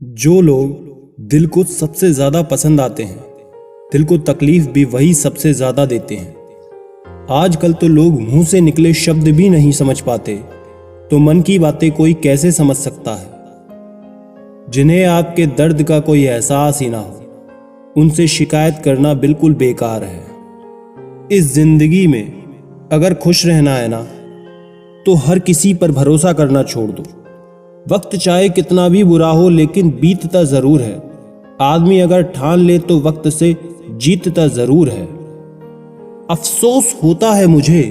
जो लोग दिल को सबसे ज़्यादा पसंद आते हैं, दिल को तकलीफ भी वही सबसे ज़्यादा देते हैं। आजकल तो लोग मुंह से निकले शब्द भी नहीं समझ पाते, तो मन की बातें कोई कैसे समझ सकता है। जिन्हें आपके दर्द का कोई एहसास ही ना हो, उनसे शिकायत करना बिल्कुल बेकार है। इस जिंदगी में अगर खुश रहना है ना, तो हर किसी पर भरोसा करना छोड़ दो। वक्त चाहे कितना भी बुरा हो, लेकिन बीतता जरूर है। आदमी अगर ठान ले तो वक्त से जीतता जरूर है। अफसोस होता है मुझे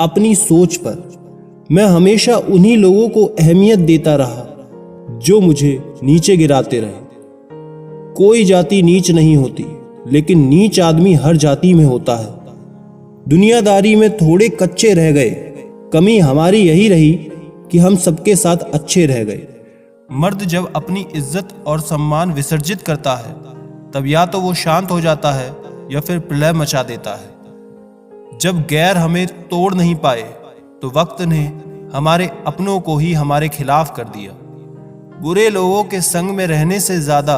अपनी सोच पर। मैं हमेशा उन्हीं लोगों को अहमियत देता रहा जो मुझे नीचे गिराते रहे। कोई जाति नीच नहीं होती, लेकिन नीच आदमी हर जाति में होता है। दुनियादारी में थोड़े कच्चे रह गए। कमी हमारी यही रही कि हम सबके साथ अच्छे रह गए। मर्द जब अपनी इज्जत और सम्मान विसर्जित करता है, तब या तो वो शांत हो जाता है या फिर प्रलय मचा देता है। जब गैर हमें तोड़ नहीं पाए, तो वक्त ने हमारे अपनों को ही हमारे खिलाफ कर दिया। बुरे लोगों के संग में रहने से ज्यादा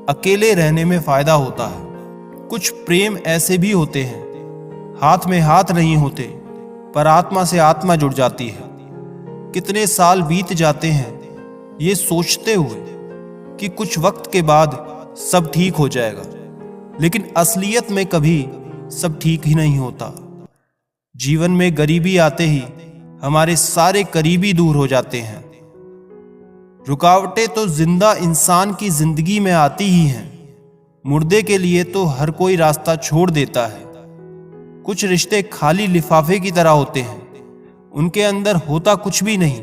अकेले रहने में फायदा होता है। कुछ प्रेम ऐसे भी होते हैं, हाथ में हाथ नहीं होते, पर आत्मा से आत्मा जुड़ जाती है। कितने साल बीत जाते हैं ये सोचते हुए कि कुछ वक्त के बाद सब ठीक हो जाएगा, लेकिन असलियत में कभी सब ठीक ही नहीं होता। जीवन में गरीबी आते ही हमारे सारे करीबी दूर हो जाते हैं। रुकावटें तो जिंदा इंसान की जिंदगी में आती ही हैं। मुर्दे के लिए तो हर कोई रास्ता छोड़ देता है। कुछ रिश्ते खाली लिफाफे की तरह होते हैं, उनके अंदर होता कुछ भी नहीं,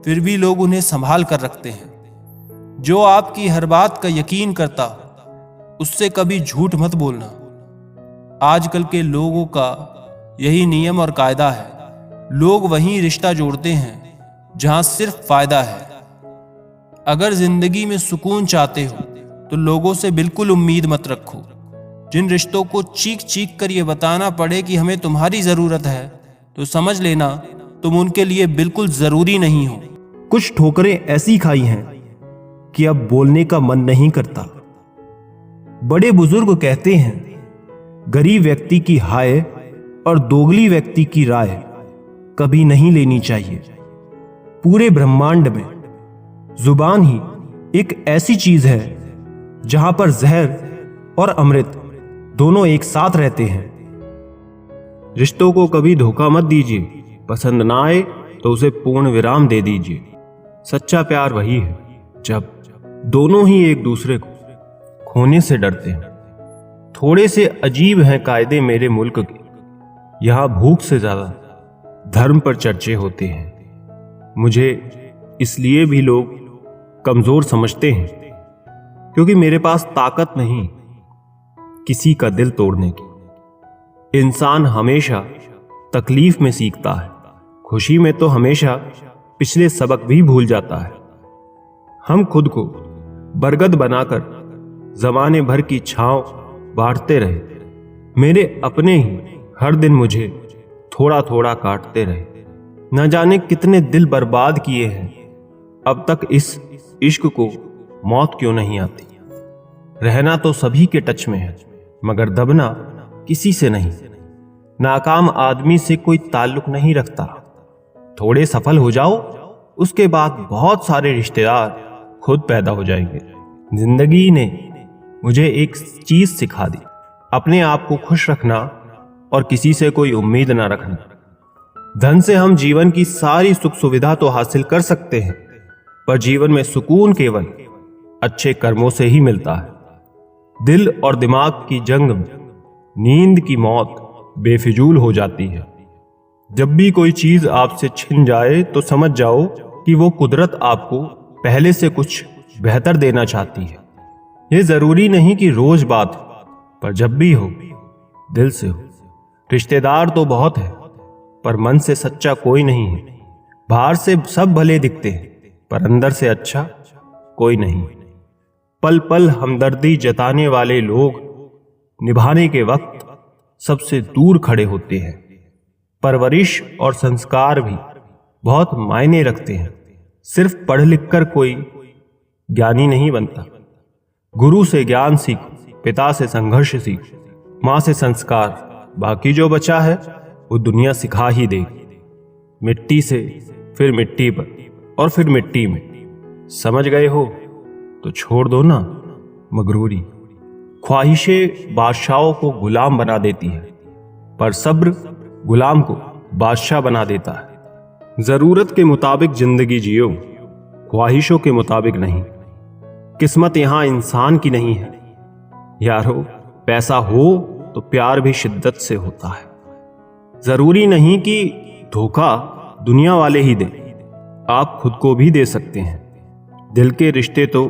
फिर भी लोग उन्हें संभाल कर रखते हैं। जो आपकी हर बात का यकीन करता, उससे कभी झूठ मत बोलना। आजकल के लोगों का यही नियम और कायदा है। लोग वहीं रिश्ता जोड़ते हैं जहां सिर्फ फायदा है। अगर जिंदगी में सुकून चाहते हो, तो लोगों से बिल्कुल उम्मीद मत रखो। जिन रिश्तों को चीख चीख कर ये बताना पड़े कि हमें तुम्हारी जरूरत है, तो समझ लेना तुम उनके लिए बिल्कुल जरूरी नहीं हो। कुछ ठोकरें ऐसी खाई हैं कि अब बोलने का मन नहीं करता। बड़े बुजुर्ग कहते हैं, गरीब व्यक्ति की हाय और दोगली व्यक्ति की राय कभी नहीं लेनी चाहिए। पूरे ब्रह्मांड में जुबान ही एक ऐसी चीज है जहां पर जहर और अमृत दोनों एक साथ रहते हैं। रिश्तों को कभी धोखा मत दीजिए। पसंद ना आए तो उसे पूर्ण विराम दे दीजिए। सच्चा प्यार वही है जब दोनों ही एक दूसरे को खोने से डरते हैं। थोड़े से अजीब हैं कायदे मेरे मुल्क के। यहां भूख से ज्यादा धर्म पर चर्चे होते हैं। मुझे इसलिए भी लोग कमजोर समझते हैं, क्योंकि मेरे पास ताकत नहीं किसी का दिल तोड़ने की। इंसान हमेशा तकलीफ में सीखता है, खुशी में तो हमेशा पिछले सबक भी भूल जाता है। हम खुद को बरगद बनाकर जमाने भर की छांव बांटते रहे। मेरे अपने ही हर दिन मुझे थोड़ा थोड़ा काटते रहे। न जाने कितने दिल बर्बाद किए हैं, अब तक इस इश्क को मौत क्यों नहीं आती। रहना तो सभी के टच में है, मगर दबना किसी से नहीं। नाकाम आदमी से कोई ताल्लुक नहीं रखता। थोड़े सफल हो जाओ, उसके बाद बहुत सारे रिश्तेदार खुद पैदा हो जाएंगे। जिंदगी ने मुझे एक चीज सिखा दी, अपने आप को खुश रखना और किसी से कोई उम्मीद ना रखना। धन से हम जीवन की सारी सुख सुविधा तो हासिल कर सकते हैं, पर जीवन में सुकून केवल अच्छे कर्मों से ही मिलता है। दिल और दिमाग की जंग में नींद की मौत बेफिजूल हो जाती है। जब भी कोई चीज आपसे छिन जाए, तो समझ जाओ कि वो कुदरत आपको पहले से कुछ बेहतर देना चाहती है। ये जरूरी नहीं कि रोज बात हो, पर जब भी हो, दिल से हो। रिश्तेदार तो बहुत है, पर मन से सच्चा कोई नहीं है। बाहर से सब भले दिखते हैं, पर अंदर से अच्छा कोई नहीं। पल पल हमदर्दी जताने वाले लोग निभाने के वक्त सबसे दूर खड़े होते हैं। परवरिश और संस्कार भी बहुत मायने रखते हैं। सिर्फ पढ़ लिख कर कोई ज्ञानी नहीं बनता। गुरु से ज्ञान सीख, पिता से संघर्ष सीख, माँ से संस्कार, बाकी जो बचा है वो दुनिया सिखा ही देगी। मिट्टी से फिर मिट्टी पर और फिर मिट्टी में। समझ गए हो तो छोड़ दो ना मगरूरी। ख्वाहिशें बादशाहों को गुलाम बना देती है, पर सब्र गुलाम को बादशाह बना देता है। जरूरत के मुताबिक जिंदगी जियो, ख्वाहिशों के मुताबिक नहीं। किस्मत यहां इंसान की नहीं है यारो। पैसा हो तो प्यार भी शिद्दत से होता है। जरूरी नहीं कि धोखा दुनिया वाले ही दें, आप खुद को भी दे सकते हैं। दिल के रिश्ते तो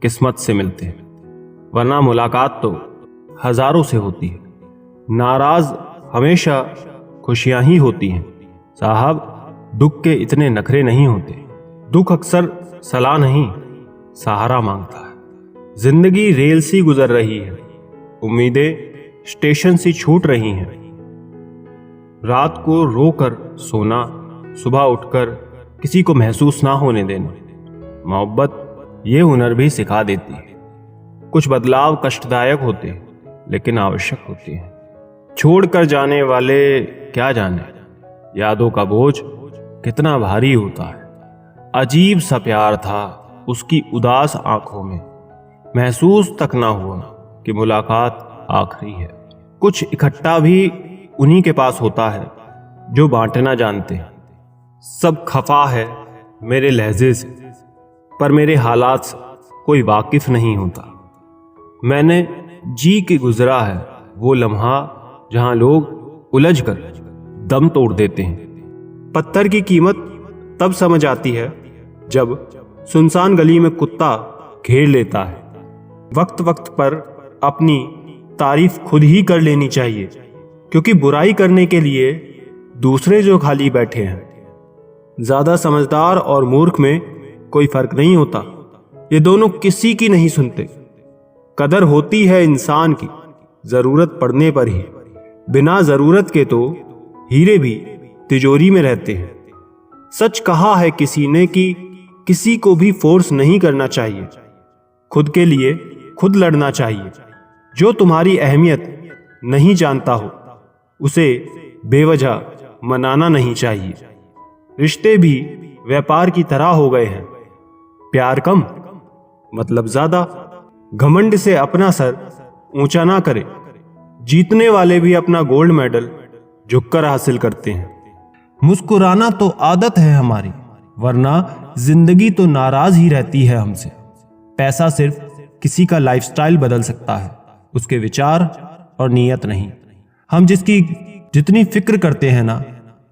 किस्मत से मिलते हैं, वरना मुलाकात तो हजारों से होती है। नाराज हमेशा खुशियां ही होती हैं साहब। दुख के इतने नखरे नहीं होते। दुख अक्सर सलाह नहीं, सहारा मांगता है। जिंदगी रेल सी गुजर रही है, उम्मीदें स्टेशन सी छूट रही हैं। रात को रोकर सोना, सुबह उठकर किसी को महसूस ना होने देना। मोहब्बत ये हुनर भी सिखा देती है। कुछ बदलाव कष्टदायक होते हैं लेकिन आवश्यक होते हैं। छोड़कर जाने वाले क्या जाने यादों का बोझ कितना भारी होता है। अजीब सा प्यार था उसकी उदास आंखों में, महसूस तक ना हुआ कि मुलाकात आखिरी है। कुछ इकट्ठा भी उन्हीं के पास होता है जो बांटना जानते हैं। सब खफा है मेरे लहजे से, पर मेरे हालात से कोई वाकिफ नहीं होता। मैंने जी के गुजरा है वो लम्हा जहां लोग उलझ कर दम तोड़ देते हैं। पत्थर की कीमत तब समझ आती है जब सुनसान गली में कुत्ता घेर लेता है। वक्त वक्त पर अपनी तारीफ खुद ही कर लेनी चाहिए, क्योंकि बुराई करने के लिए दूसरे जो खाली बैठे हैं। ज्यादा समझदार और मूर्ख में कोई फर्क नहीं होता, ये दोनों किसी की नहीं सुनते। कदर होती है इंसान की जरूरत पड़ने पर ही, बिना जरूरत के तो हीरे भी तिजोरी में रहते हैं। सच कहा है किसी ने कि किसी को भी फोर्स नहीं करना चाहिए, खुद के लिए खुद लड़ना चाहिए। जो तुम्हारी अहमियत नहीं जानता हो उसे बेवजह मनाना नहीं चाहिए। रिश्ते भी व्यापार की तरह हो गए हैं, प्यार कम मतलब ज्यादा। घमंड से अपना सर ऊंचा ना करे, जीतने वाले भी अपना गोल्ड मेडल झुककर हासिल करते हैं। मुस्कुराना तो आदत है हमारी, वरना जिंदगी तो नाराज ही रहती है हमसे। पैसा सिर्फ किसी का लाइफस्टाइल बदल सकता है, उसके विचार और नीयत नहीं। हम जिसकी जितनी फिक्र करते हैं ना,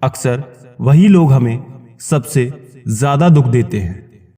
अक्सर वही लोग हमें सबसे ज्यादा दुख देते हैं।